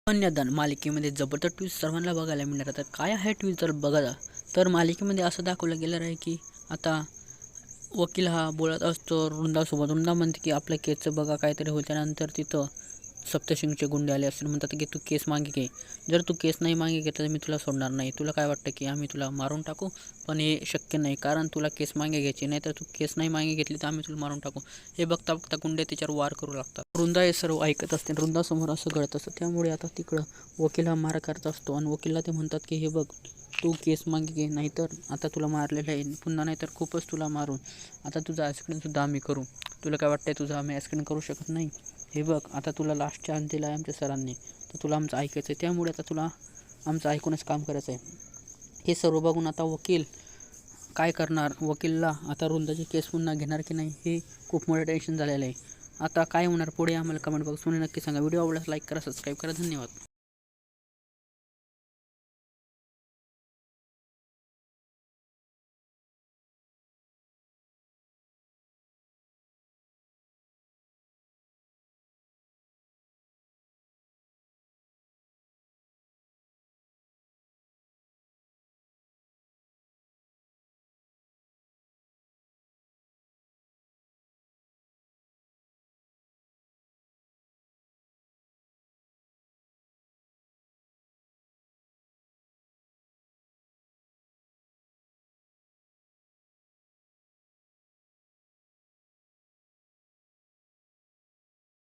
कन्यादान मालिकेमध्ये जबरदस्त ट्विस्ट सर्वांना बघायला मिळणार. तर काय आहे ट्विस्ट जर बघा तर मालिकेमध्ये असं दाखवलं गेलं आहे की आता वकील हा बोलत असतो वृंदासोबत. वृंदा म्हणते की आपल्या केसचं बघा काहीतरी होईल. त्यानंतर तिथं सप्तशिंगचे गुंडे आले असतील, म्हणतात की तू केस मागे घे. जर तू केस नाही मागे घेतला तर मी तुला सोडणार नाही. तुला काय वाटतं की आम्ही तुला मारून टाकू? पण हे शक्य नाही, कारण तुला केस मागे घ्यायची नाही. तर तू केस नाही मागे घेतली तर आम्ही तुला मारून टाकू. हे बघता बघता गुंडे तिच्यावर वार करू लागतात. वृंदा हे सर्व ऐकत असते. वृंदासमोर असं घडत असतं. त्यामुळे आता तिकडं वकील हा मार करत असतो आणि वकीलला ते म्हणतात की हे बघ, तू केस मागे घे, नाहीतर आता तुला मारलेलं आहे पुन्हा, नाहीतर खूपच तुला मारून आता तुझं ॲक्सिडेंटसुद्धा आम्ही करू. तुला काय वाटतंय तुझं आम्ही ॲक्सिडेंट करू शकत नाही? हे बघ, आता तुला लास्ट चान्स दिला आहे आमच्या सरांनी, तर तुला आमचं ऐकायचं आहे. त्यामुळे आता तुला आमचं ऐकूनच काम करायचं आहे. हे सर्व बघून आता वकील काय करणार? वकीलला आता वृंदाची केस पुन्हा घेणार की नाही हे खूप मोठं टेन्शन झालेलं आहे. आता काय होणार पुढे आम्हाला कमेंट बॉक्समध्ये नक्की सांगा. व्हिडिओ आवडल्यास लाईक करा, सबस्क्राईब करा. धन्यवाद.